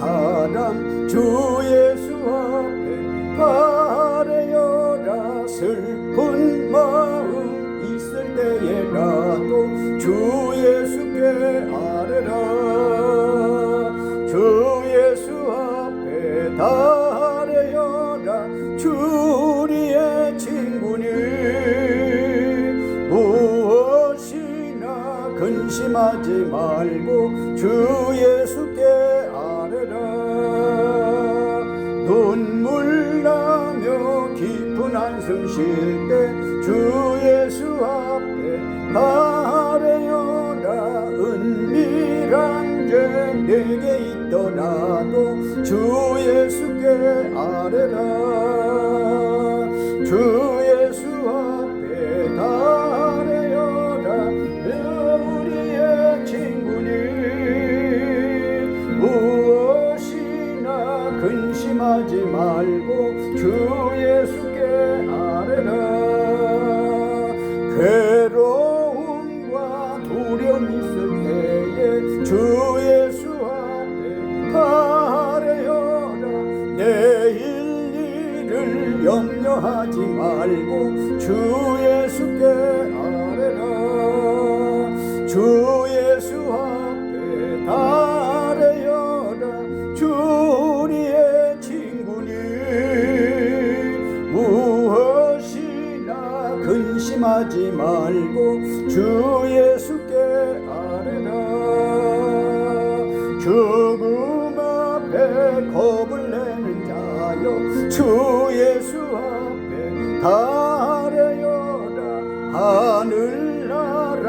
사람 주 예수 앞에 바래어라. 슬픈 마음 있을 때에라도 주 예수께 아뢰라. 주 예수 앞에 아뢰어라. 주 우리의 친구니 무엇이나 근심하지 말고 주 예수께 아뢰라. 눈물 나며 깊은 한숨 쉴 때 주 예수 앞에 아뢰어라. 은밀한 죄 내게 있더라도 주 예수께 아뢰라. 주 예수 앞에 아뢰어라. 우리의 친구니 무엇이나 근심하지 말고 주 예수께 아뢰라. 괴로움과 두려움 있을 때에 주 예수 앞에 아뢰어라. 내일 일을 염려하지 말고 주 예수께 아뢰라. 주 예수 앞에 아뢰어라. 주 우리의 친구니 무엇이나 근심하지 말고 주 예수께 아뢰라. 죽음 앞에 겁을 내는 자여 주 예수 앞에 아뢰어라. 하늘나라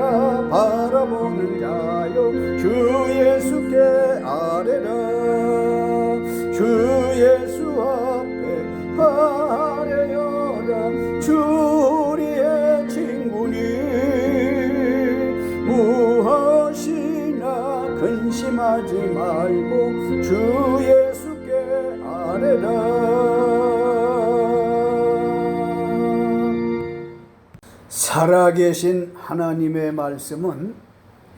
바라보는 자여 주 예수께 아뢰라. 주 예수 앞에 아뢰어라. 주 우리의 친구니 무엇이나 근심하지 말고 주 예수께 아뢰라. 살아계신 하나님의 말씀은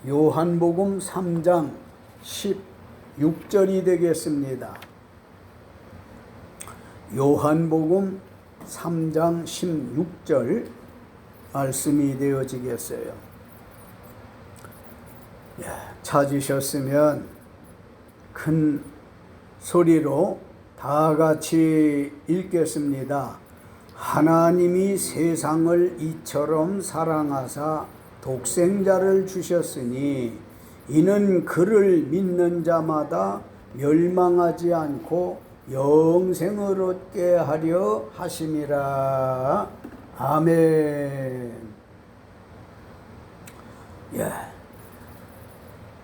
요한복음 3장 16절이 되겠습니다. 요한복음 3장 16절 말씀이 되어지겠어요. 찾으셨으면 큰 소리로 다 같이 읽겠습니다. 하나님이 세상을 이처럼 사랑하사 독생자를 주셨으니 이는 그를 믿는 자마다 멸망하지 않고 영생을 얻게 하려 하심이라. 아멘.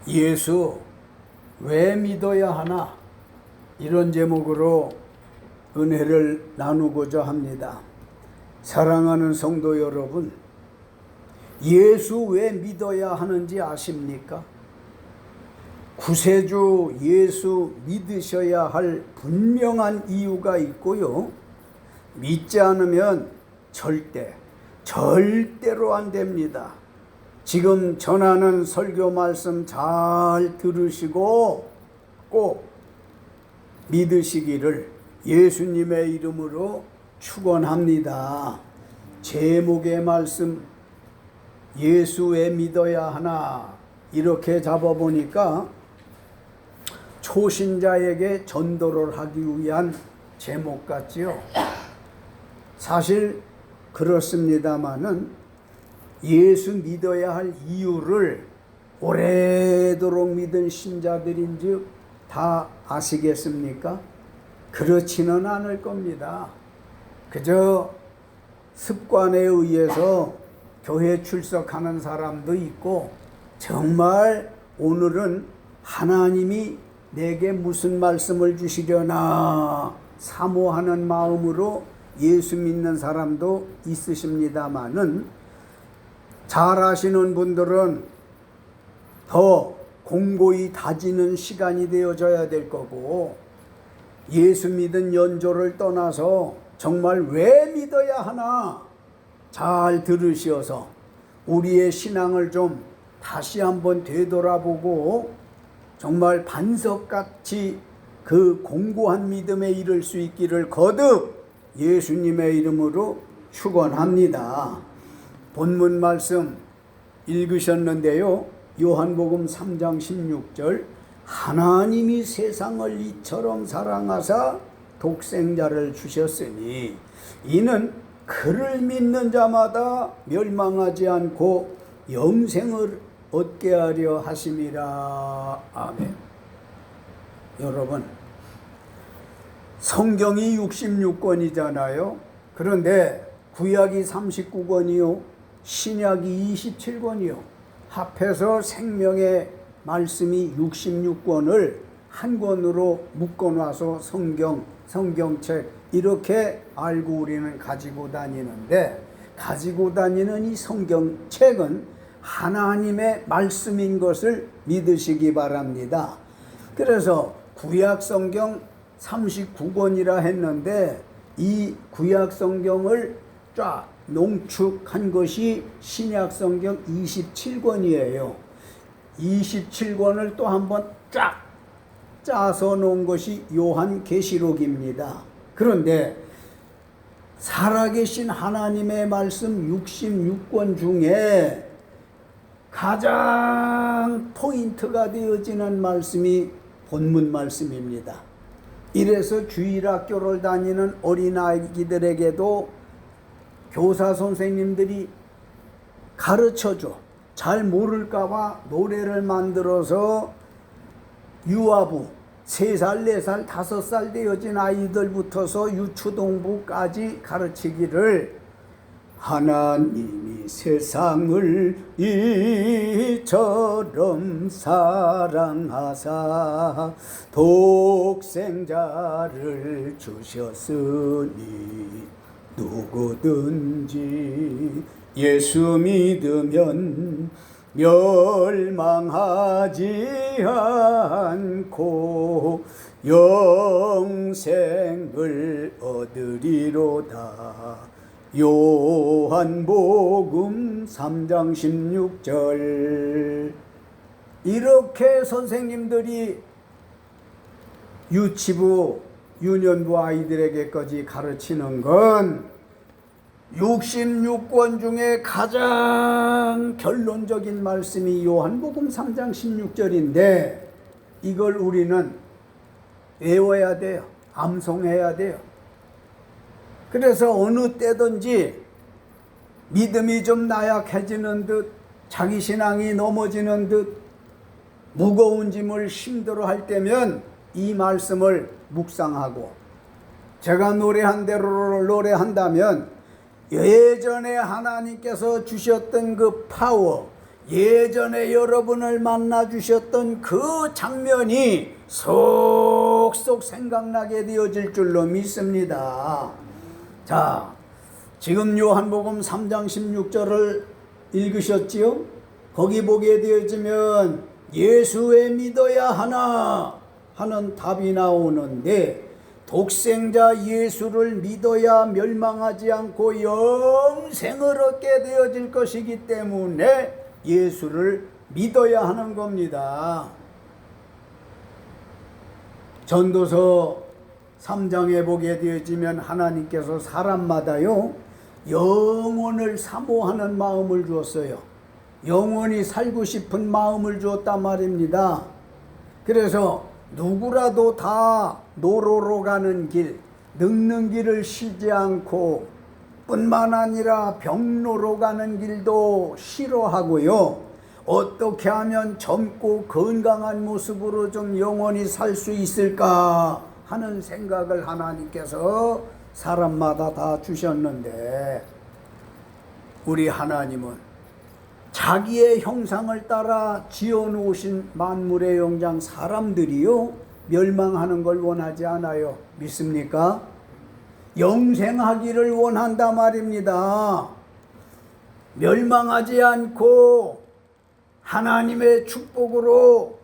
예수 왜 믿어야 하나? 이런 제목으로 은혜를 나누고자 합니다. 사랑하는 성도 여러분, 예수 왜 믿어야 하는지 아십니까? 구세주 예수 믿으셔야 할 분명한 이유가 있고요. 믿지 않으면 절대로 안 됩니다. 지금 전하는 설교 말씀 잘 들으시고 꼭 믿으시기를 예수님의 이름으로 축원합니다. 제목의 말씀 예수 왜 믿어야 하나 이렇게 잡아보니까 초신자에게 전도를 하기 위한 제목 같지요. 사실 그렇습니다마는 예수 믿어야 할 이유를 오래도록 믿은 신자들인즉 다 아시겠습니까? 그렇지는 않을 겁니다. 그저 습관에 의해서 교회 출석하는 사람도 있고 정말 오늘은 하나님이 내게 무슨 말씀을 주시려나 사모하는 마음으로 예수 믿는 사람도 있으십니다마는 잘 아시는 분들은 더 공고히 다지는 시간이 되어져야 될 거고 예수 믿은 연조를 떠나서 정말 왜 믿어야 하나 잘 들으시어서 우리의 신앙을 좀 다시 한번 되돌아보고 정말 반석같이 그 공고한 믿음에 이를 수 있기를 거듭 예수님의 이름으로 축원합니다. 본문 말씀 읽으셨는데요. 요한복음 3장 16절 하나님이 세상을 이처럼 사랑하사 독생자를 주셨으니 이는 그를 믿는 자마다 멸망하지 않고 영생을 얻게 하려 하심이라. 아멘. 여러분, 성경이 66권이잖아요. 그런데 구약이 39권이요 신약이 27권이요 합해서 생명의 말씀이 66권을 한 권으로 묶어놔서 성경책 이렇게 알고 우리는 가지고 다니는데, 가지고 다니는 이 성경책은 하나님의 말씀인 것을 믿으시기 바랍니다. 그래서 구약 성경 39권이라 했는데 이 구약 성경을 쫙 농축한 것이 신약 성경 27권이에요. 27권을 또 한번 쫙 짜서 놓은 것이 요한계시록입니다. 그런데 살아계신 하나님의 말씀 66권 중에 가장 포인트가 되어지는 말씀이 본문 말씀입니다. 이래서 주일학교를 다니는 어린아이들에게도 교사 선생님들이 가르쳐줘. 잘 모를까봐 노래를 만들어서 유아부 3살, 4살, 5살 되어진 아이들부터서 유초동부까지 가르치기를 하나님이 세상을 이처럼 사랑하사 독생자를 주셨으니 누구든지 예수 믿으면 멸망하지 않고 영생을 얻으리로다. 요한복음 3장 16절. 이렇게 선생님들이 유치부, 유년부 아이들에게까지 가르치는 건 66권 중에 가장 결론적인 말씀이 요한복음 3장 16절인데 이걸 우리는 외워야 돼요. 암송해야 돼요. 그래서 어느 때든지 믿음이 좀 나약해지는 듯, 자기 신앙이 넘어지는 듯, 무거운 짐을 힘들어 할 때면 이 말씀을 묵상하고, 제가 노래한 대로 노래한다면 예전에 하나님께서 주셨던 그 파워, 예전에 여러분을 만나 주셨던 그 장면이 속속 생각나게 되어질 줄로 믿습니다. 자, 지금 요한복음 3장 16절을 읽으셨지요? 거기 보게 되어지면 예수에 믿어야 하나 하는 답이 나오는데, 독생자 예수를 믿어야 멸망하지 않고 영생을 얻게 되어질 것이기 때문에 예수를 믿어야 하는 겁니다. 전도서 3장에 보게 되어지면 하나님께서 사람마다요 영혼을 사모하는 마음을 주었어요. 영원히 살고 싶은 마음을 주었단 말입니다. 그래서 누구라도 다 노로로 가는 길, 늙는 길을 쉬지 않고 뿐만 아니라 병로로 가는 길도 싫어하고요. 어떻게 하면 젊고 건강한 모습으로 좀 영원히 살 수 있을까 하는 생각을 하나님께서 사람마다 다 주셨는데, 우리 하나님은 자기의 형상을 따라 지어놓으신 만물의 영장 사람들이요 멸망하는 걸 원하지 않아요. 믿습니까? 영생하기를 원한단 말입니다. 멸망하지 않고 하나님의 축복으로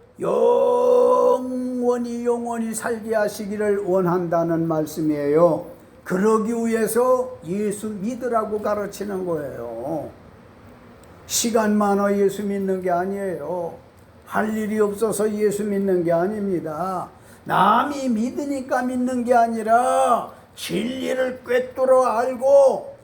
영원히 살게 하시기를 원한다는 말씀이에요. 그러기 위해서 예수 믿으라고 가르치는 거예요. 시간 많아 예수 믿는 게 아니에요. 할 일이 없어서 예수 믿는 게 아닙니다. 남이 믿으니까 믿는 게 아니라 진리를 꿰뚫어 알고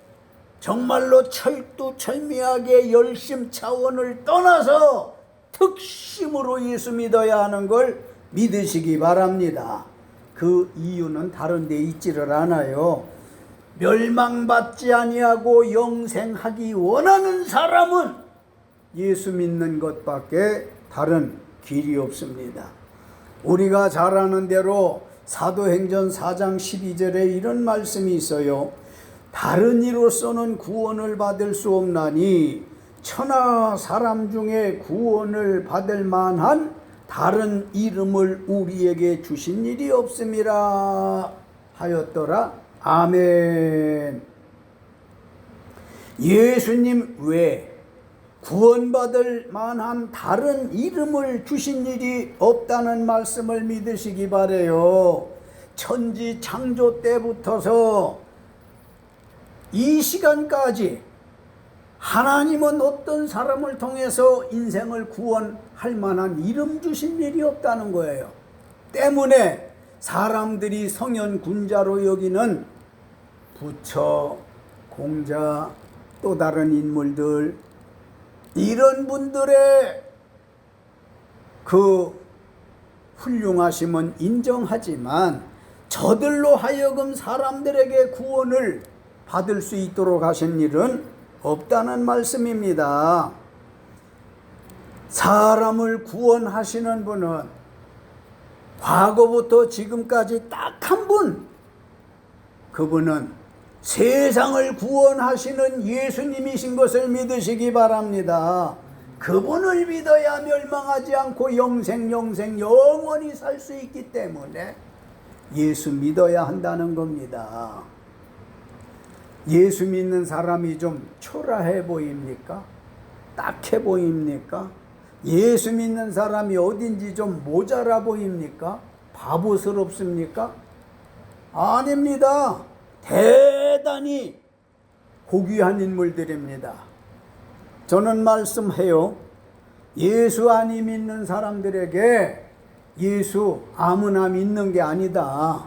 정말로 철두철미하게 열심 차원을 떠나서 특심으로 예수 믿어야 하는 걸 믿으시기 바랍니다. 그 이유는 다른 데 있지를 않아요. 멸망받지 아니하고 영생하기 원하는 사람은 예수 믿는 것밖에 다른 길이 없습니다. 우리가 잘 아는 대로 사도행전 4장 12절에 이런 말씀이 있어요. 다른 이로서는 구원을 받을 수 없나니 천하 사람 중에 구원을 받을 만한 다른 이름을 우리에게 주신 일이 없음이라 하였더라. 아멘. 예수님 외에 구원받을 만한 다른 이름을 주신 일이 없다는 말씀을 믿으시기 바래요. 천지 창조 때부터서 이 시간까지 하나님은 어떤 사람을 통해서 인생을 구원할 만한 이름 주신 일이 없다는 거예요. 때문에 사람들이 성현군자로 여기는 부처, 공자, 또 다른 인물들, 이런 분들의 그 훌륭하심은 인정하지만 저들로 하여금 사람들에게 구원을 받을 수 있도록 하신 일은 없다는 말씀입니다. 사람을 구원하시는 분은 과거부터 지금까지 딱 한 분, 그분은 세상을 구원하시는 예수님이신 것을 믿으시기 바랍니다. 그분을 믿어야 멸망하지 않고 영생 영원히 살 수 있기 때문에 예수 믿어야 한다는 겁니다. 예수 믿는 사람이 좀 초라해 보입니까? 딱해 보입니까? 예수 믿는 사람이 어딘지 좀 모자라 보입니까? 바보스럽습니까? 아닙니다. 대단히 고귀한 인물들입니다. 저는 말씀해요. 예수 안 믿는 사람들에게 예수 아무나 믿는 게 아니다.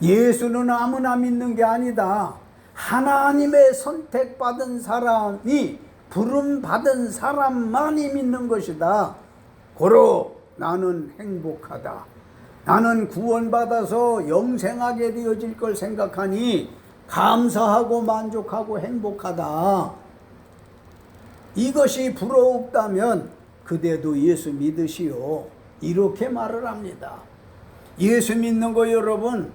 예수는 아무나 믿는 게 아니다. 하나님의 선택받은 사람이, 부름받은 사람만이 믿는 것이다. 고로 나는 행복하다. 나는 구원받아서 영생하게 되어질 걸 생각하니 감사하고 만족하고 행복하다. 이것이 부러웠다면 그대도 예수 믿으시오. 이렇게 말을 합니다. 예수 믿는 거 여러분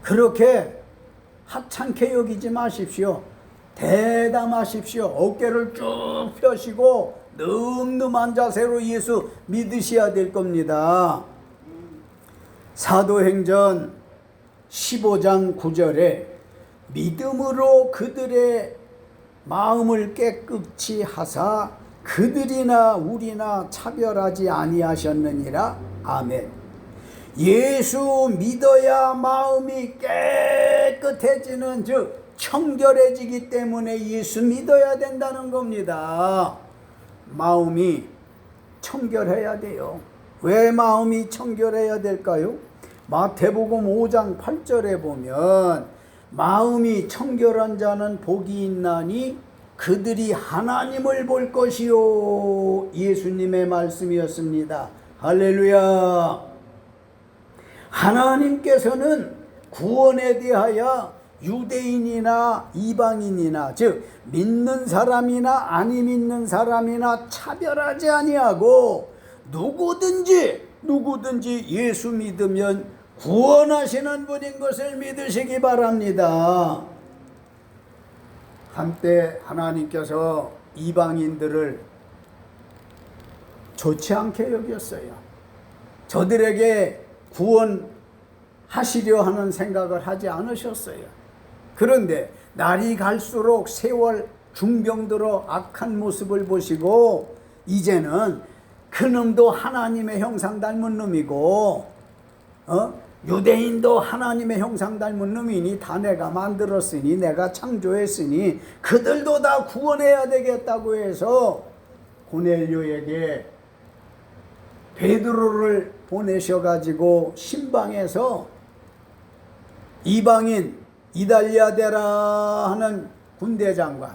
그렇게 하찮게 여기지 마십시오. 대담하십시오. 어깨를 쭉 펴시고 늠름한 자세로 예수 믿으셔야 될 겁니다. 사도행전 15장 9절에 믿음으로 그들의 마음을 깨끗이 하사 그들이나 우리나 차별하지 아니하셨느니라. 아멘. 예수 믿어야 마음이 깨끗해지는, 즉 청결해지기 때문에 예수 믿어야 된다는 겁니다. 마음이 청결해야 돼요. 왜 마음이 청결해야 될까요? 마태복음 5장 8절에 보면 마음이 청결한 자는 복이 있나니 그들이 하나님을 볼 것이요. 예수님의 말씀이었습니다. 할렐루야. 하나님께서는 구원에 대하여 유대인이나 이방인이나, 즉 믿는 사람이나 아니 믿는 사람이나 차별하지 아니하고 누구든지 예수 믿으면 구원하시는 분인 것을 믿으시기 바랍니다. 한때 하나님께서 이방인들을 좋지 않게 여겼어요. 저들에게 구원하시려 하는 생각을 하지 않으셨어요. 그런데 날이 갈수록 세월 중병들어 악한 모습을 보시고 이제는 그놈도 하나님의 형상 닮은 놈이고 유대인도 하나님의 형상 닮은 놈이니 다 내가 만들었으니 내가 창조했으니 그들도 다 구원해야 되겠다고 해서 고넬료에게 베드로를 보내셔가지고 신방에서 이방인 이달리아데라 하는 군대장관,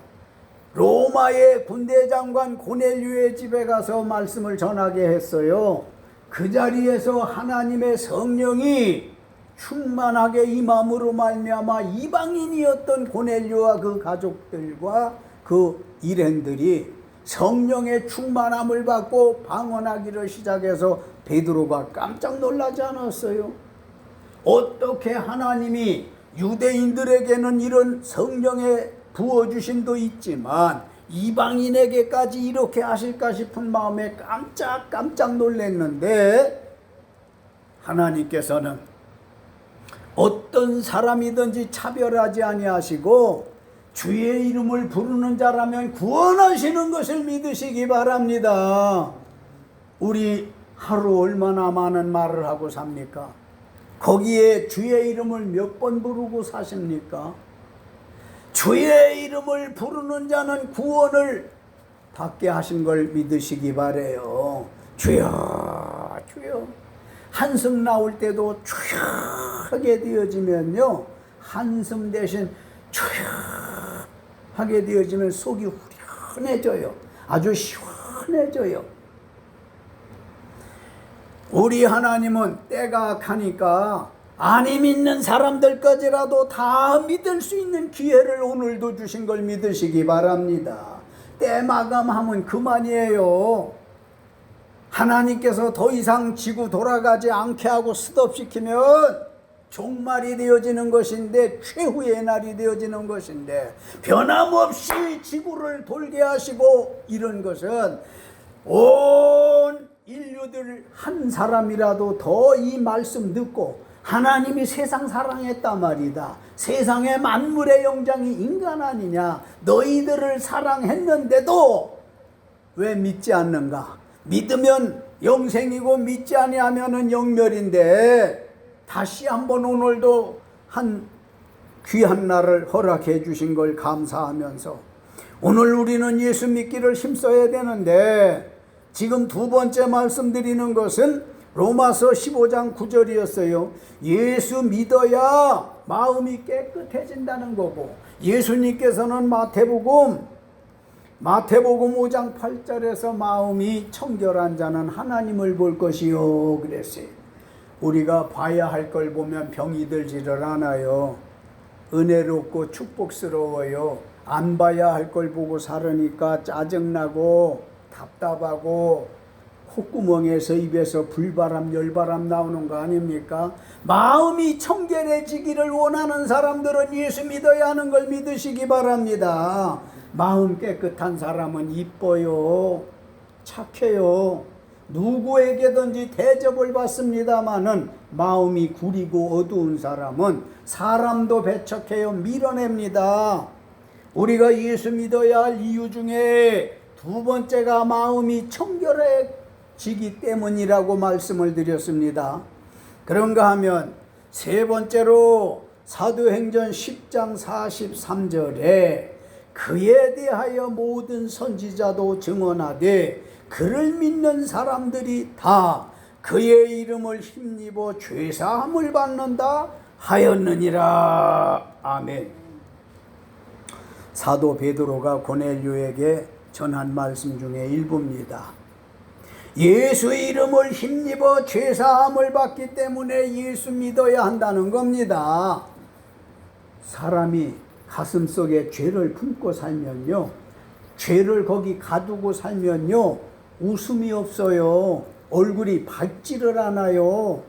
로마의 군대장관 고넬료의 집에 가서 말씀을 전하게 했어요. 그 자리에서 하나님의 성령이 충만하게 임함으로 말미암아 이방인이었던 고넬료와 그 가족들과 그 일행들이 성령의 충만함을 받고 방언하기를 시작해서 베드로가 깜짝 놀라지 않았어요. 어떻게 하나님이 유대인들에게는 이런 성령의 부어주심도 있지만 이방인에게까지 이렇게 하실까 싶은 마음에 깜짝 놀랐는데, 하나님께서는 어떤 사람이든지 차별하지 아니하시고 주의 이름을 부르는 자라면 구원하시는 것을 믿으시기 바랍니다. 우리 하루 얼마나 많은 말을 하고 삽니까? 거기에 주의 이름을 몇 번 부르고 사십니까? 주의 이름을 부르는 자는 구원을 받게 하신 걸 믿으시기 바래요. 주여 주여. 한숨 나올 때도 주여 하게 되어지면요, 한숨 대신 주여 하게 되어지면 속이 후련해져요. 아주 시원해져요. 우리 하나님은 때가 가니까 아니 믿는 사람들까지라도 다 믿을 수 있는 기회를 오늘도 주신 걸 믿으시기 바랍니다. 때 마감하면 그만이에요. 하나님께서 더 이상 지구 돌아가지 않게 하고 스톱시키면 종말이 되어지는 것인데, 최후의 날이 되어지는 것인데, 변함없이 지구를 돌게 하시고 이런 것은 온 인류들 한 사람이라도 더 이 말씀 듣고 하나님이 세상 사랑했단 말이다. 세상의 만물의 영장이 인간 아니냐. 너희들을 사랑했는데도 왜 믿지 않는가? 믿으면 영생이고 믿지 아니하면은 영멸인데, 다시 한번 오늘도 한 귀한 날을 허락해 주신 걸 감사하면서 오늘 우리는 예수 믿기를 힘써야 되는데, 지금 두 번째 말씀드리는 것은 로마서 15장 9절이었어요. 예수 믿어야 마음이 깨끗해진다는 거고, 예수님께서는 마태복음 5장 8절에서 마음이 청결한 자는 하나님을 볼 것이요 그랬어요. 우리가 봐야 할 걸 보면 병이 들지를 않아요. 은혜롭고 축복스러워요. 안 봐야 할 걸 보고 살으니까 짜증나고 답답하고 콧구멍에서 입에서 불바람 열바람 나오는 거 아닙니까? 마음이 청결해지기를 원하는 사람들은 예수 믿어야 하는 걸 믿으시기 바랍니다. 마음 깨끗한 사람은 이뻐요, 착해요, 누구에게든지 대접을 받습니다마는 마음이 구리고 어두운 사람은 사람도 배척해요, 밀어냅니다. 우리가 예수 믿어야 할 이유 중에 두 번째가 마음이 청결해지기 때문이라고 말씀을 드렸습니다. 그런가 하면 세 번째로 사도행전 10장 43절에 그에 대하여 모든 선지자도 증언하되 그를 믿는 사람들이 다 그의 이름을 힘입어 죄사함을 받는다 하였느니라. 아멘. 사도 베드로가 고넬료에게 전한 말씀 중에 일부입니다. 예수 이름을 힘입어 죄사함을 받기 때문에 예수 믿어야 한다는 겁니다. 사람이 가슴속에 죄를 품고 살면요, 죄를 거기 가두고 살면요, 웃음이 없어요. 얼굴이 밝지를 않아요.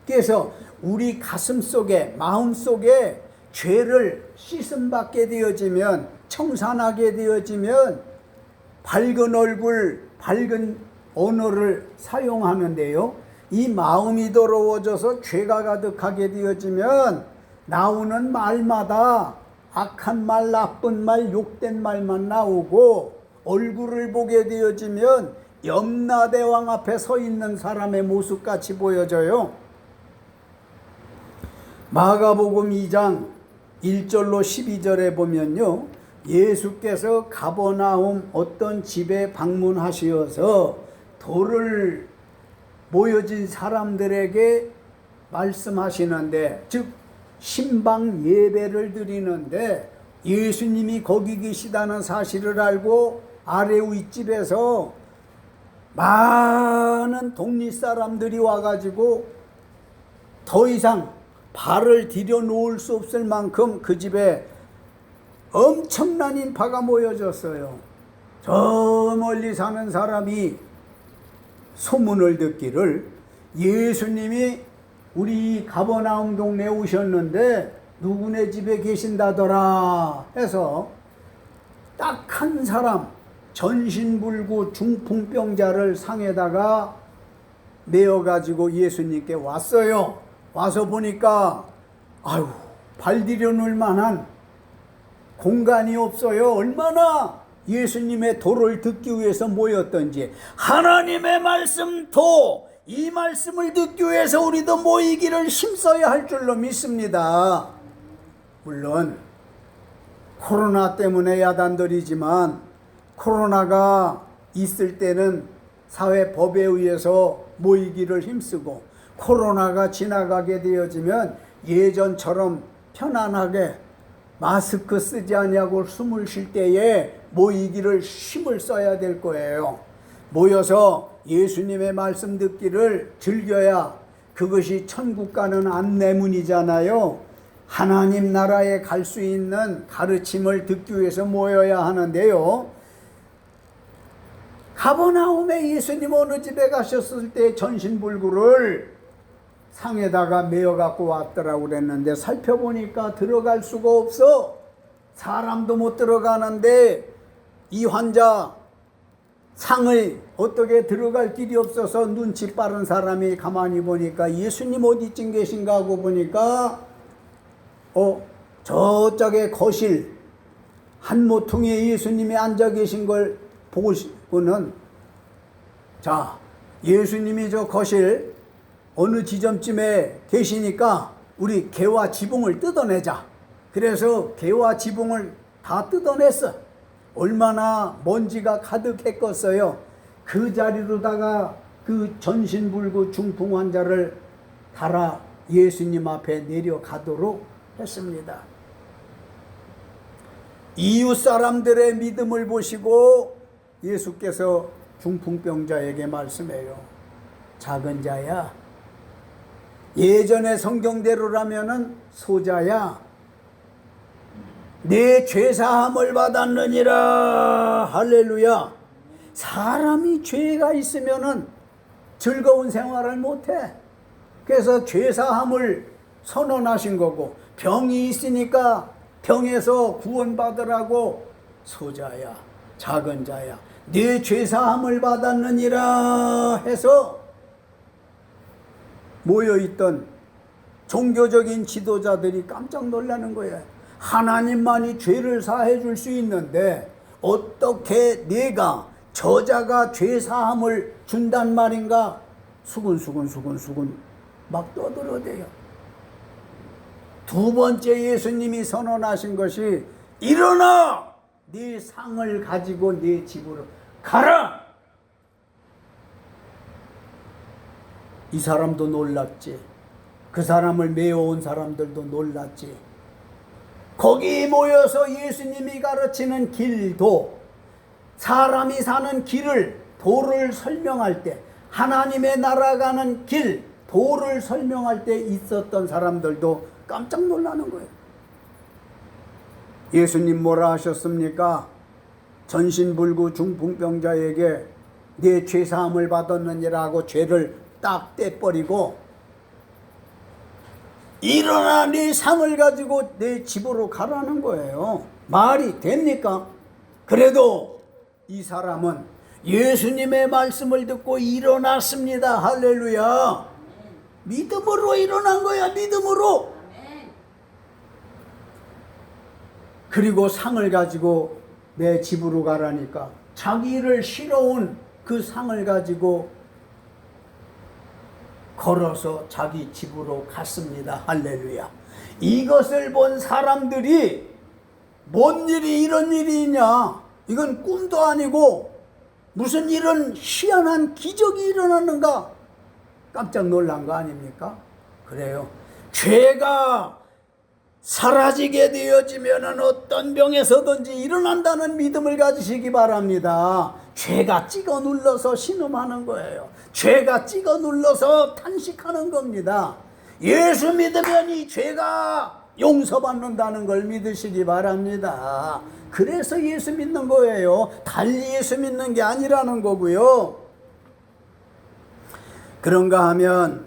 그래서 우리 가슴속에, 마음속에 죄를 씻음받게 되어지면, 청산하게 되어지면 밝은 얼굴, 밝은 언어를 사용하는데요, 이 마음이 더러워져서 죄가 가득하게 되어지면 나오는 말마다 악한 말, 나쁜 말, 욕된 말만 나오고, 얼굴을 보게 되어지면 염라대왕 앞에 서 있는 사람의 모습같이 보여져요. 마가복음 2장 1절로 12절에 보면요, 예수께서 가버나움 어떤 집에 방문하시어서 돌을 모여진 사람들에게 말씀하시는데, 즉 신방 예배를 드리는데 예수님이 거기 계시다는 사실을 알고 아래 윗집에서 많은 동리 사람들이 와가지고 더 이상 발을 디뎌 놓을 수 없을 만큼 그 집에 엄청난 인파가 모여졌어요. 저 멀리 사는 사람이 소문을 듣기를 예수님이 우리 가버나움 동네에 오셨는데 누구네 집에 계신다더라 해서 딱 한 사람, 전신불구 중풍병자를 상에다가 메어가지고 예수님께 왔어요. 와서 보니까 아유, 발 디뎌 놓을 만한 공간이 없어요. 얼마나 예수님의 도를 듣기 위해서 모였던지. 하나님의 말씀 도, 이 말씀을 듣기 위해서 우리도 모이기를 힘써야 할 줄로 믿습니다. 물론 코로나 때문에 야단들이지만 코로나가 있을 때는 사회 법에 의해서 모이기를 힘쓰고, 코로나가 지나가게 되어지면 예전처럼 편안하게 마스크 쓰지 않냐고 숨을 쉴 때에 모이기를 힘을 써야 될 거예요. 모여서 예수님의 말씀 듣기를 즐겨야 그것이 천국 가는 안내문이잖아요. 하나님 나라에 갈 수 있는 가르침을 듣기 위해서 모여야 하는데요. 가버나움에 예수님 어느 집에 가셨을 때 전신불구를 상에다가 메어 갖고 왔더라고 그랬는데, 살펴보니까 들어갈 수가 없어. 사람도 못 들어가는데 이 환자 상을 어떻게 들어갈 길이 없어서 눈치 빠른 사람이 가만히 보니까 예수님 어디쯤 계신가 하고 보니까 저쪽에 거실 한 모퉁이에 예수님이 앉아 계신 걸 보고는, 자, 예수님이 저 거실 어느 지점쯤에 계시니까 우리 개와 지붕을 뜯어내자. 그래서 개와 지붕을 다 뜯어냈어. 얼마나 먼지가 가득했겠어요. 그 자리로다가 그 전신불구 중풍 환자를 달아 예수님 앞에 내려가도록 했습니다. 이웃 사람들의 믿음을 보시고 예수께서 중풍병자에게 말씀해요. 작은 자야, 예전의 성경대로라면은 소자야, 내 죄사함을 받았느니라. 할렐루야. 사람이 죄가 있으면은 즐거운 생활을 못해. 그래서 죄사함을 선언하신 거고, 병이 있으니까 병에서 구원받으라고, 소자야, 작은 자야, 네 죄사함을 받았느니라 해서 모여있던 종교적인 지도자들이 깜짝 놀라는 거예요. 하나님만이 죄를 사해 줄 수 있는데 어떻게 내가, 저자가 죄사함을 준단 말인가? 수근수근 막 떠들어대요. 두 번째 예수님이 선언하신 것이, 일어나! 네 상을 가지고 네 집으로 가라! 이 사람도 놀랐지. 그 사람을 메어온 사람들도 놀랐지. 거기 모여서 예수님이 가르치는 길도, 사람이 사는 길을, 도를 설명할 때, 하나님의 나라 가는 길, 도를 설명할 때 있었던 사람들도 깜짝 놀라는 거예요. 예수님 뭐라 하셨습니까? 전신불구 중풍병자에게 네 죄사함을 받았느니라고 죄를 딱 떼버리고, 일어나 네 상을 가지고 내 집으로 가라는 거예요. 말이 됩니까? 그래도 이 사람은 예수님의 말씀을 듣고 일어났습니다. 할렐루야. 믿음으로 일어난 거야. 믿음으로. 그리고 상을 가지고 내 집으로 가라니까 자기를 실어온 그 상을 가지고 걸어서 자기 집으로 갔습니다. 할렐루야. 이것을 본 사람들이, 뭔 일이 이런 일이 있냐, 이건 꿈도 아니고 무슨 이런 희한한 기적이 일어났는가, 깜짝 놀란 거 아닙니까? 그래요. 죄가 사라지게 되어지면 어떤 병에서든지 일어난다는 믿음을 가지시기 바랍니다. 죄가 찍어 눌러서 신음하는 거예요. 죄가 찍어 눌러서 탄식하는 겁니다. 예수 믿으면 이 죄가 용서받는다는 걸 믿으시기 바랍니다. 그래서 예수 믿는 거예요. 달리 예수 믿는 게 아니라는 거고요. 그런가 하면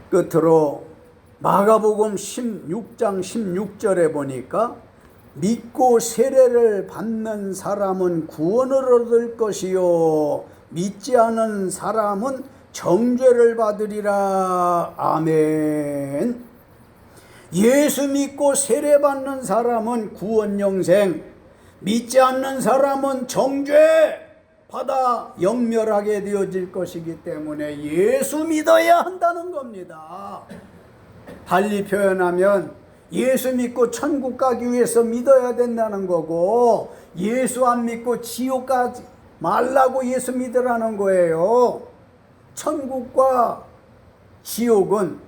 끝으로 마가복음 16장 16절에 보니까 믿고 세례를 받는 사람은 구원을 얻을 것이요 믿지 않은 사람은 정죄를 받으리라. 아멘. 예수 믿고 세례 받는 사람은 구원 영생, 믿지 않는 사람은 정죄 받아 영멸하게 되어질 것이기 때문에 예수 믿어야 한다는 겁니다. 달리 표현하면 예수 믿고 천국 가기 위해서 믿어야 된다는 거고, 예수 안 믿고 지옥 가지 말라고 예수 믿으라는 거예요. 천국과 지옥은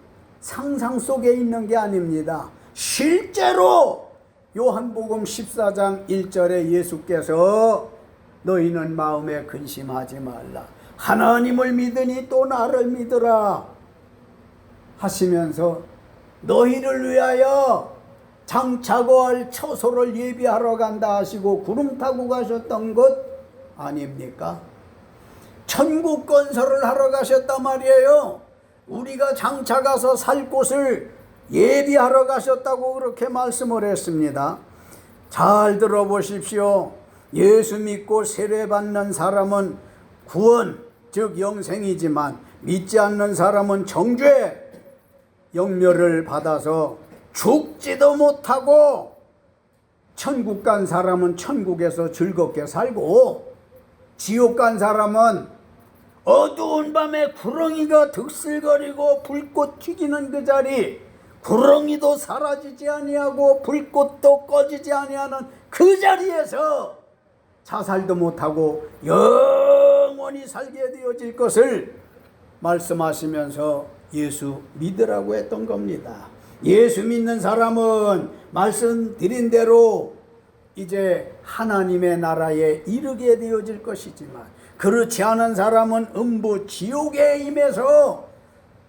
상상 속에 있는 게 아닙니다. 실제로 요한복음 14장 1절에 예수께서 너희는 마음에 근심하지 말라. 하나님을 믿으니 또 나를 믿으라 하시면서 너희를 위하여 장차고 할 처소를 예비하러 간다 하시고 구름 타고 가셨던 것 아닙니까? 천국 건설을 하러 가셨단 말이에요. 우리가 장차 가서 살 곳을 예비하러 가셨다고 그렇게 말씀을 했습니다. 잘 들어보십시오. 예수 믿고 세례받는 사람은 구원, 즉 영생이지만 믿지 않는 사람은 정죄, 영멸을 받아서 죽지도 못하고, 천국 간 사람은 천국에서 즐겁게 살고, 지옥 간 사람은 어두운 밤에 구렁이가 득실거리고 불꽃 튀기는 그 자리, 구렁이도 사라지지 아니하고 불꽃도 꺼지지 아니하는 그 자리에서 자살도 못하고 영원히 살게 되어질 것을 말씀하시면서 예수 믿으라고 했던 겁니다. 예수 믿는 사람은 말씀드린 대로 이제 하나님의 나라에 이르게 되어질 것이지만, 그렇지 않은 사람은 음부 지옥에 임해서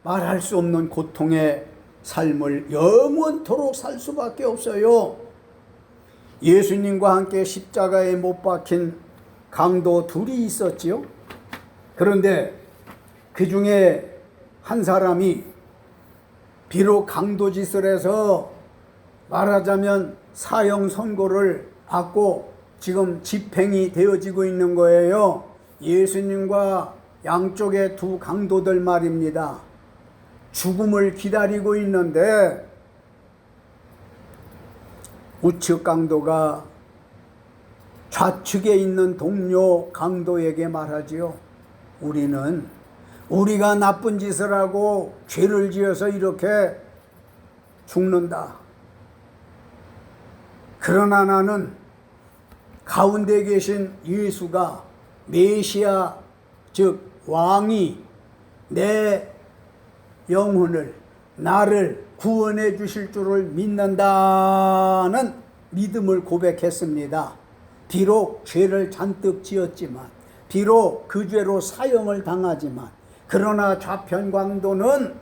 말할 수 없는 고통의 삶을 영원토록 살 수밖에 없어요. 예수님과 함께 십자가에 못 박힌 강도 둘이 있었지요. 그런데 그 중에 한 사람이 비록 강도짓을 해서 말하자면 사형 선고를 받고 지금 집행이 되어지고 있는 거예요. 예수님과 양쪽의 두 강도들 말입니다. 죽음을 기다리고 있는데 우측 강도가 좌측에 있는 동료 강도에게 말하지요. 우리가 나쁜 짓을 하고 죄를 지어서 이렇게 죽는다. 그러나 나는 가운데 계신 예수가 메시아, 즉 왕이 내 영혼을, 나를 구원해 주실 줄을 믿는다는 믿음을 고백했습니다. 비록 죄를 잔뜩 지었지만, 비록 그 죄로 사형을 당하지만, 그러나 좌편 강도는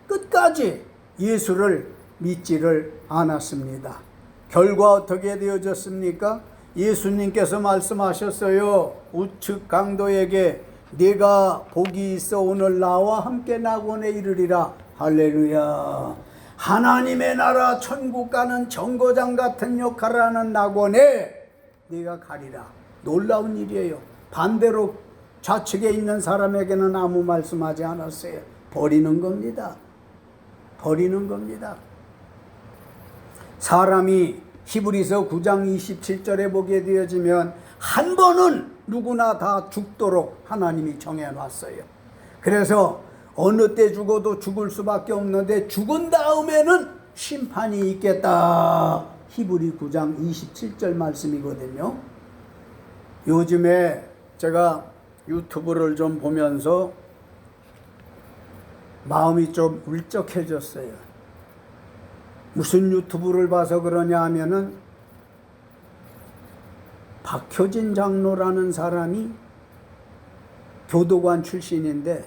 끝까지 예수를 믿지를 않았습니다. 결과 어떻게 되어졌습니까? 예수님께서 말씀하셨어요. 우측 강도에게 네가 복이 있어 오늘 나와 함께 낙원에 이르리라. 할렐루야. 하나님의 나라 천국 가는 정거장 같은 역할을 하는 낙원에 네가 가리라. 놀라운 일이에요. 반대로 좌측에 있는 사람에게는 아무 말씀하지 않았어요. 버리는 겁니다. 사람이 히브리서 9장 27절에 보게 되어지면 한 번은 누구나 다 죽도록 하나님이 정해놨어요. 그래서 어느 때 죽어도 죽을 수밖에 없는데 죽은 다음에는 심판이 있겠다. 히브리 9장 27절 말씀이거든요. 요즘에 제가 유튜브를 좀 보면서 마음이 좀 울적해졌어요. 무슨 유튜브를 봐서 그러냐 하면은 박효진 장로라는 사람이 교도관 출신인데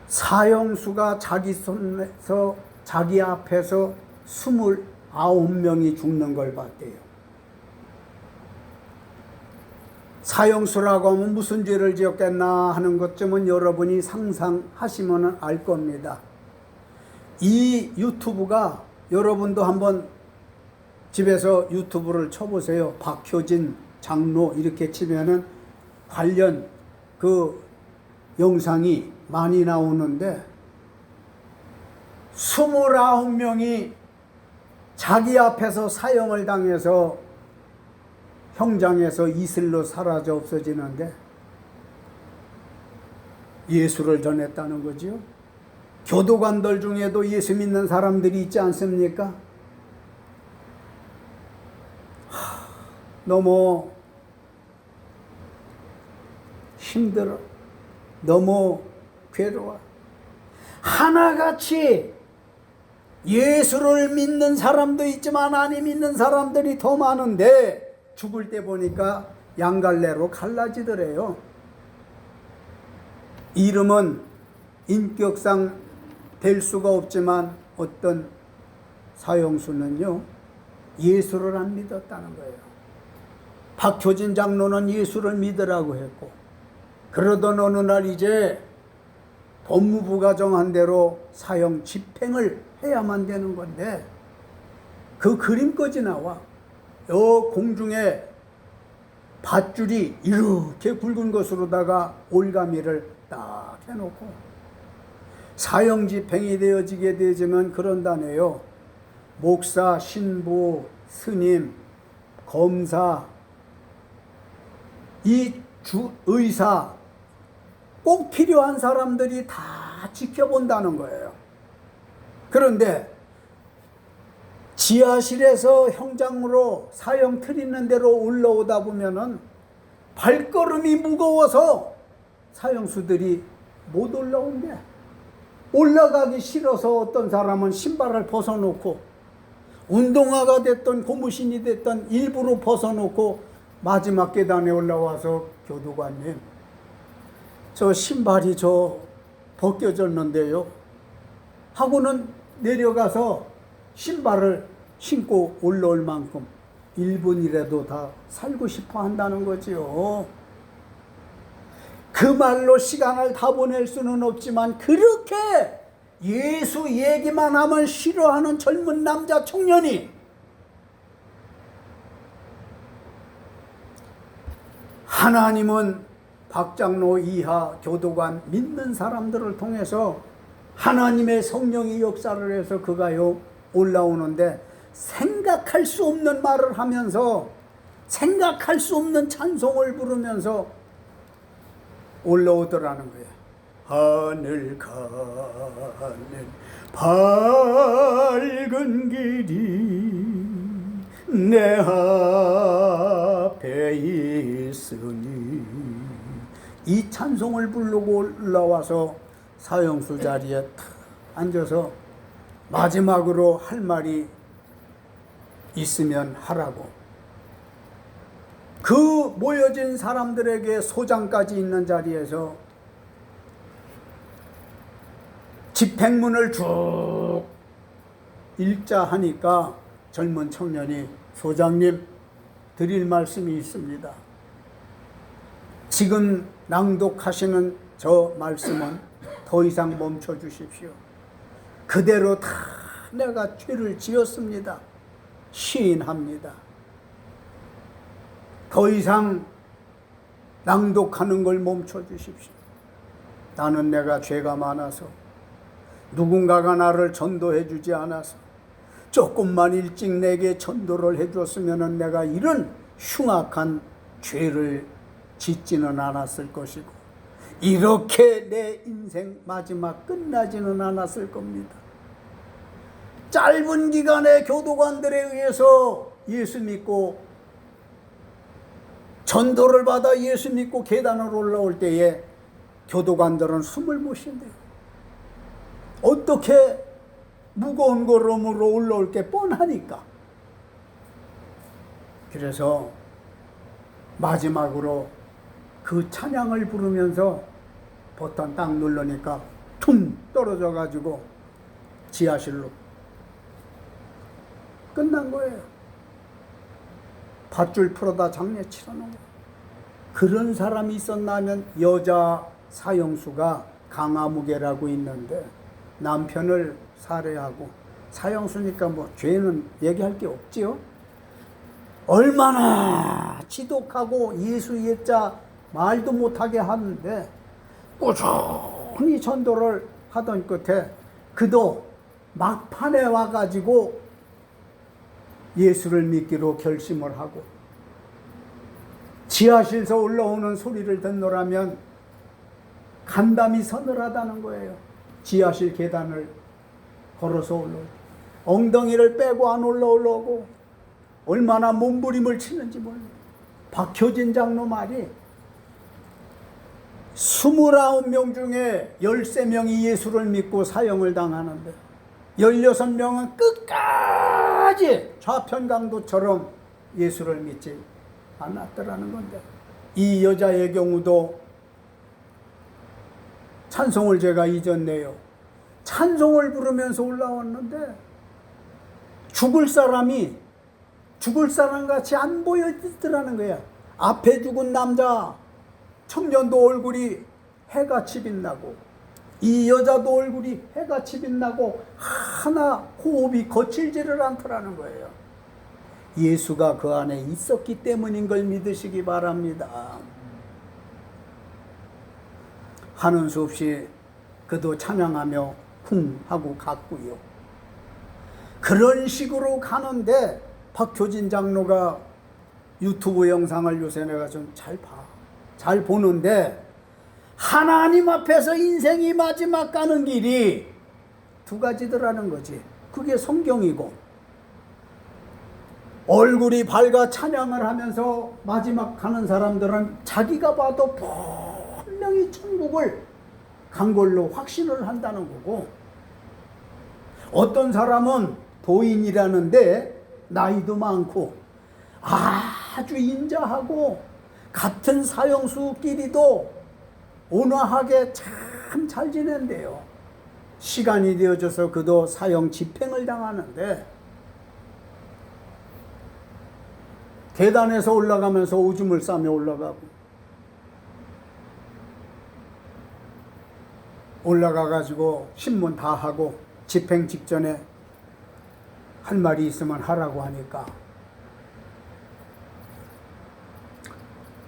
사형수가 자기 손에서 자기 앞에서 29명이 죽는 걸 봤대요. 사형수라고 하면 무슨 죄를 지었겠나 하는 것쯤은 여러분이 상상하시면 알 겁니다. 이 유튜브가 여러분도 한번 집에서 유튜브를 쳐보세요. 박효진 장로 이렇게 치면은 관련 그 영상이 많이 나오는데 29명이 자기 앞에서 사형을 당해서 형장에서 이슬로 사라져 없어지는데 예수를 전했다는 거지요. 교도관들 중에도 예수 믿는 사람들이 있지 않습니까? 너무 힘들어. 너무 괴로워. 하나같이 예수를 믿는 사람도 있지만 안 믿는 사람들이 더 많은데 죽을 때 보니까 양갈래로 갈라지더래요. 이름은 인격상 될 수가 없지만 어떤 사형수는요 예수를 안 믿었다는 거예요. 박효진 장로는 예수를 믿으라고 했고, 그러던 어느 날 이제 법무부가 정한 대로 사형 집행을 해야만 되는 건데 그 그림까지 나와. 요 공중에 밧줄이 이렇게 굵은 것으로다가 올가미를 딱 해놓고 사형 집행이 되어지게 되지만 그런다네요. 목사, 신부, 스님, 검사, 이 의사 꼭 필요한 사람들이 다 지켜본다는 거예요. 그런데 지하실에서 형장으로 사형 틀리는 대로 올라오다 보면은 발걸음이 무거워서 사형수들이 못 올라온대. 올라가기 싫어서 어떤 사람은 신발을 벗어놓고 운동화가 됐던 고무신이 됐던 일부러 벗어놓고 마지막 계단에 올라와서 교도관님, 저 신발이 저 벗겨졌는데요 하고는 내려가서 신발을 신고 올라올 만큼 1분이라도 다 살고 싶어 한다는 거지요. 그 말로 시간을 다 보낼 수는 없지만 그렇게 예수 얘기만 하면 싫어하는 젊은 남자 청년이 하나님은 박장로 이하 교도관 믿는 사람들을 통해서 하나님의 성령이 역사를 해서 그가요 올라오는데 생각할 수 없는 말을 하면서 생각할 수 없는 찬송을 부르면서 올라오더라는 거예요. 하늘 가는 밝은 길이 내 앞에 있으니 이 찬송을 부르고 올라와서 사형수 자리에 탁 앉아서 마지막으로 할 말이 있으면 하라고. 그 모여진 사람들에게 소장까지 있는 자리에서 집행문을 쭉 읽자 하니까 젊은 청년이 소장님 드릴 말씀이 있습니다. 지금 낭독하시는 저 말씀은 더 이상 멈춰 주십시오. 그대로 다 내가 죄를 지었습니다. 시인합니다. 더 이상 낭독하는 걸 멈춰 주십시오. 나는 내가 죄가 많아서 누군가가 나를 전도해 주지 않아서 조금만 일찍 내게 전도를 해 줬으면 내가 이런 흉악한 죄를 짓지는 않았을 것이고 이렇게 내 인생 마지막 끝나지는 않았을 겁니다. 짧은 기간에 교도관들에 의해서 예수 믿고 전도를 받아 예수 믿고 계단을 올라올 때에 교도관들은 숨을 못 쉰대요. 어떻게 무거운 걸음으로 올라올 게 뻔하니까. 그래서 마지막으로 그 찬양을 부르면서 버튼 딱 누르니까 퉁 떨어져 가지고 지하실로 끝난 거예요. 밧줄 풀어다 장례 치러놓은 거예요. 그런 사람이 있었나면 여자 사형수가 강아무개라고 있는데 남편을 살해하고, 사형수니까 뭐 죄는 얘기할 게 없지요. 얼마나 지독하고 예수 예자 말도 못하게 하는데 꾸준히 전도를 하던 끝에 그도 막판에 와가지고 예수를 믿기로 결심을 하고, 지하실에서 올라오는 소리를 듣노라면 간담이 서늘하다는 거예요. 지하실 계단을 걸어서 올라오고 엉덩이를 빼고 안 올라오려고 얼마나 몸부림을 치는지 몰라요. 박효진 장로 말이 29명 중에 13명이 예수를 믿고 사형을 당하는데 16명은 끝까지 좌편강도처럼 예수를 믿지 않았더라는 건데, 이 여자의 경우도 찬송을 제가 잊었네요. 찬송을 부르면서 올라왔는데 죽을 사람이 죽을 사람 같이 안 보여지더라는 거야. 앞에 죽은 남자 청년도 얼굴이 해같이 빛나고, 이 여자도 얼굴이 해같이 빛나고 하나 호흡이 거칠지를 않더라는 거예요. 예수가 그 안에 있었기 때문인 걸 믿으시기 바랍니다. 하는 수 없이 그도 찬양하며 쿵 하고 갔고요. 그런 식으로 가는데 박효진 장로가 유튜브 영상을 요새 내가 좀 잘 보는데, 하나님 앞에서 인생이 마지막 가는 길이 두 가지더라는 거지. 그게 성경이고, 얼굴이 밝아 찬양을 하면서 마지막 가는 사람들은 자기가 봐도 분명히 천국을 간 걸로 확신을 한다는 거고, 어떤 사람은 도인이라는데 나이도 많고 아주 인자하고 같은 사형수끼리도 온화하게 참 잘 지낸대요. 시간이 되어져서 그도 사형 집행을 당하는데 계단에서 올라가면서 오줌을 싸며 올라가고, 올라가가지고 신문 다 하고 집행 직전에 할 말이 있으면 하라고 하니까,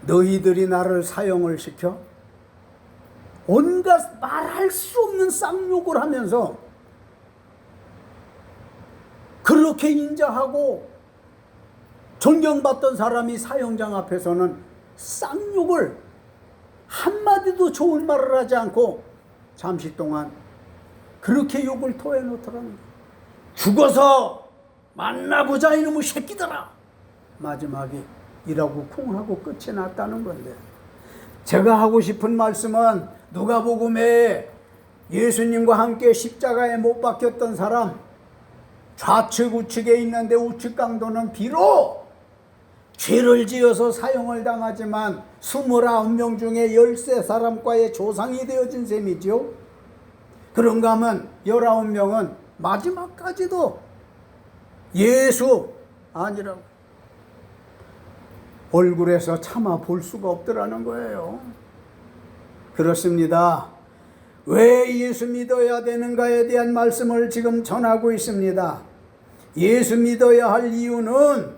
너희들이 나를 사형을 시켜? 온갖 말할 수 없는 쌍욕을 하면서 그렇게 인자하고 존경받던 사람이 사형장 앞에서는 쌍욕을 한마디도 좋은 말을 하지 않고 잠시 동안 그렇게 욕을 토해놓더라는 거예요. 죽어서 만나보자 이놈의 새끼들아, 마지막에 이라고 쿵 하고 끝이 났다는 건데, 제가 하고 싶은 말씀은 누가복음에 예수님과 함께 십자가에 못 박혔던 사람 좌측 우측에 있는데 우측 강도는 비록 죄를 지어서 사형을 당하지만 29명 중에 13사람과의 조상이 되어진 셈이죠. 그런가 하면 19명은 마지막까지도 예수 아니라고 얼굴에서 차마 볼 수가 없더라는 거예요. 그렇습니다. 왜 예수 믿어야 되는가에 대한 말씀을 지금 전하고 있습니다. 예수 믿어야 할 이유는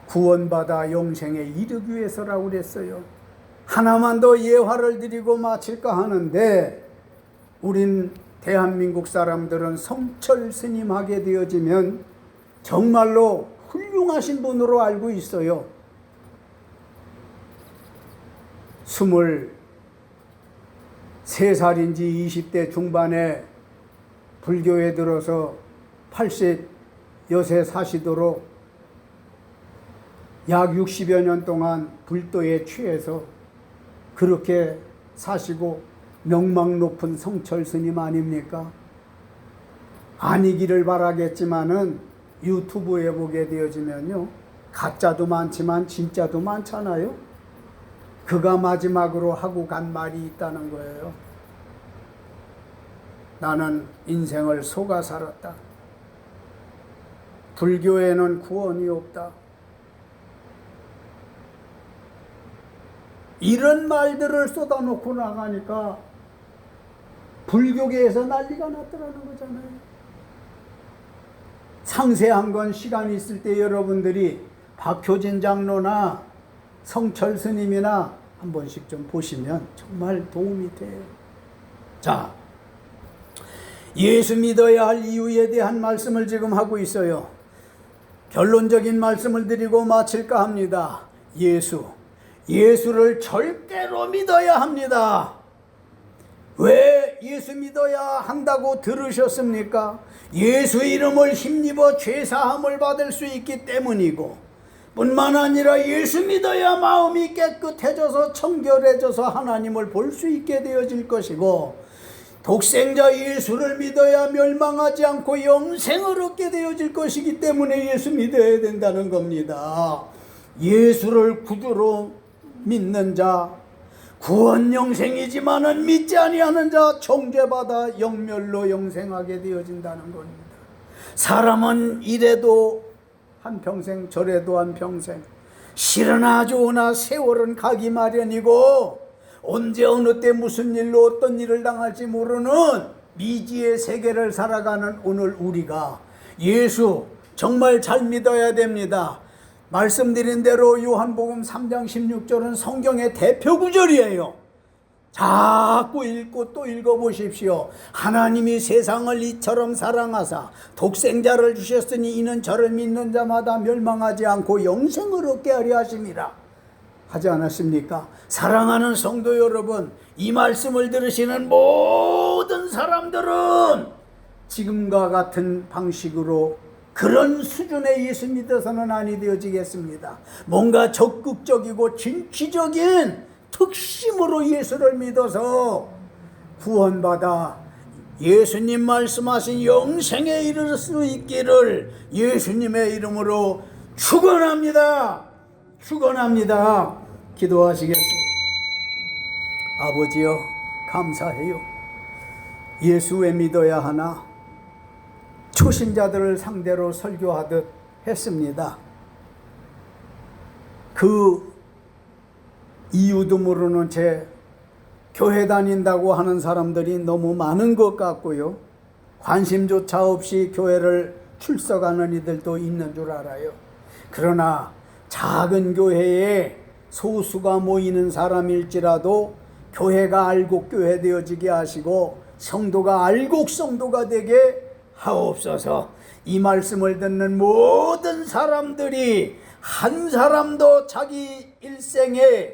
구원받아 영생에 이르기 위해서라고 그랬어요. 하나만 더 예화를 드리고 마칠까 하는데, 우린 대한민국 사람들은 성철 스님하게 되어지면 정말로 훌륭하신 분으로 알고 있어요. 23살인지 20대 중반에 불교에 들어서 80 여세 사시도록 약 60여 년 동안 불도에 취해서 그렇게 사시고 명망 높은 성철 스님 아닙니까? 아니기를 바라겠지만은 유튜브에 보게 되어지면요, 가짜도 많지만 진짜도 많잖아요. 그가 마지막으로 하고 간 말이 있다는 거예요. 나는 인생을 속아 살았다. 불교에는 구원이 없다. 이런 말들을 쏟아놓고 나가니까 불교계에서 난리가 났더라는 거잖아요. 상세한 건 시간이 있을 때 여러분들이 박효진 장로나 성철 스님이나 한 번씩 좀 보시면 정말 도움이 돼요. 자, 예수 믿어야 할 이유에 대한 말씀을 지금 하고 있어요. 결론적인 말씀을 드리고 마칠까 합니다. 예수를 절대로 믿어야 합니다. 왜 예수 믿어야 한다고 들으셨습니까? 예수 이름을 힘입어 죄사함을 받을 수 있기 때문이고, 뿐만 아니라 예수 믿어야 마음이 깨끗해져서 청결해져서 하나님을 볼 수 있게 되어질 것이고, 독생자 예수를 믿어야 멸망하지 않고 영생을 얻게 되어질 것이기 때문에 예수 믿어야 된다는 겁니다. 예수를 구주로 믿는 자, 구원 영생이지만은 믿지 아니하는 자 정죄받아 영멸로 영생하게 되어진다는 겁니다. 사람은 이래도 한평생 저래도 한평생, 싫으나 좋으나 세월은 가기 마련이고 언제 어느 때 무슨 일로 어떤 일을 당할지 모르는 미지의 세계를 살아가는 오늘 우리가 예수 정말 잘 믿어야 됩니다. 말씀드린 대로 요한복음 3장 16절은 성경의 대표 구절이에요. 자꾸 읽고 또 읽어보십시오. 하나님이 세상을 이처럼 사랑하사 독생자를 주셨으니 이는 저를 믿는 자마다 멸망하지 않고 영생을 얻게 하려 하심이라 하지 않았습니까? 사랑하는 성도 여러분, 이 말씀을 들으시는 모든 사람들은 지금과 같은 방식으로 그런 수준의 예수 믿어서는 아니 되어지겠습니다. 뭔가 적극적이고 진취적인 특심으로 예수를 믿어서 구원받아 예수님 말씀하신 영생에 이를 수 있기를 예수님의 이름으로 축원합니다. 축원합니다. 기도하시겠습니다. 아버지여, 감사해요. 예수 왜 믿어야 하나? 초신자들을 상대로 설교하듯 했습니다. 그 이유도 모르는 채 교회 다닌다고 하는 사람들이 너무 많은 것 같고요. 관심조차 없이 교회를 출석하는 이들도 있는 줄 알아요. 그러나 작은 교회에 소수가 모이는 사람일지라도 교회가 알곡 교회 되어지게 하시고 성도가 알곡 성도가 되게 하옵소서. 이 말씀을 듣는 모든 사람들이 한 사람도 자기 일생에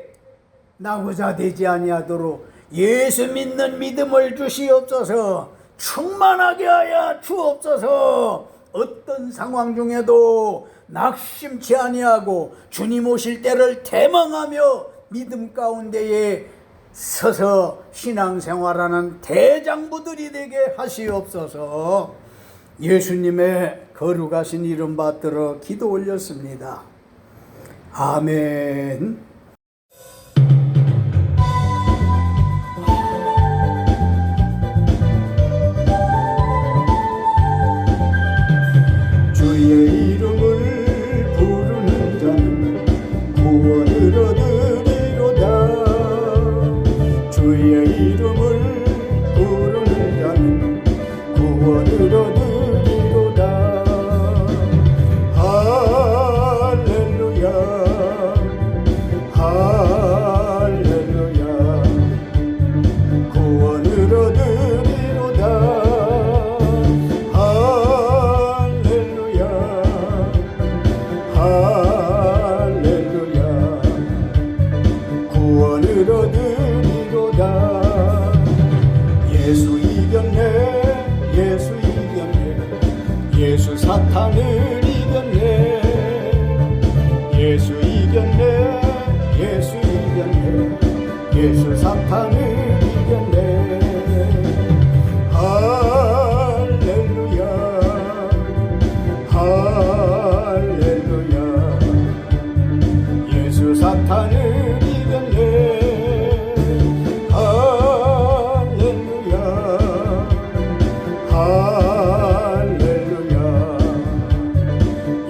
나고자 되지 아니하도록 예수 믿는 믿음을 주시옵소서. 충만하게 하여 주옵소서. 어떤 상황 중에도 낙심치 아니하고 주님 오실 때를 대망하며 믿음 가운데에 서서 신앙생활하는 대장부들이 되게 하시옵소서. 예수님의 거룩하신 이름 받들어 기도 올렸습니다. 아멘. 주의 이름을 부르는 자는 구원을 얻으리로다. 주의 이름을 부르는 자는 구원을 얻으리로다. 할렐루야, 할렐루야. 구원을 얻으리로다. 구원을 얻으리로다. 예수 이겼네, 예수 이겼네, 예수 사탄을 이겼네, 예수 사탄을 이겼네. 할렐루야 할렐루야 예수 사탄을 이겼네. 할렐루야 할렐루야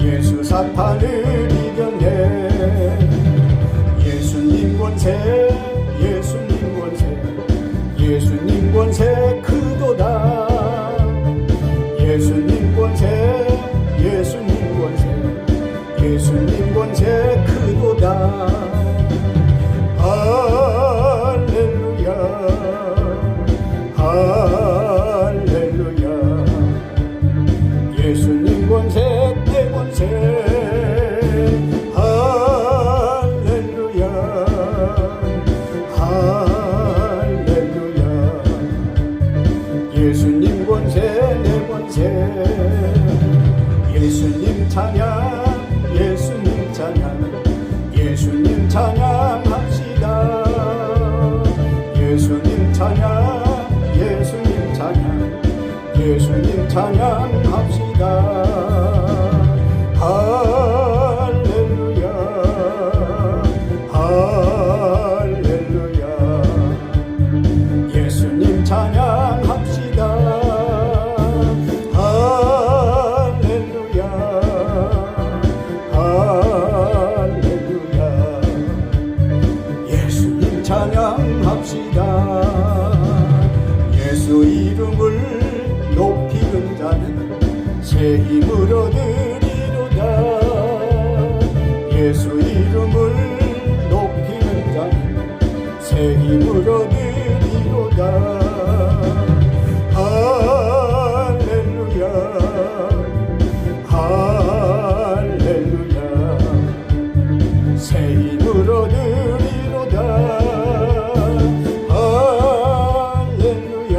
예수 사탄을 이겼네. 예수님 권세 예수님 권세 예수님 권세 크도다. 예수님 권세 예수님 권세 예수님 권세 크도다. 할렐루야 할렐루야 예수님 권세 내 권세. 할렐루야 할렐루야 예수님 권세 내 권세. 예수님 찬양 예수님 찬양 예수님 찬양합시다. 예수님 찬양 예수님 찬양 예수님 찬양합시다. 할렐루야 할렐루야 예수님 찬양합시다. 할렐루야 할렐루야 예수님 찬양합시다. 예수 이름을 높이는 자는 새 힘을 얻으리로다. 예수 이름을 높이는 자는 새 힘을 얻으리로다. 할렐루야 할렐루야 새 힘을 얻으리로다. 할렐루야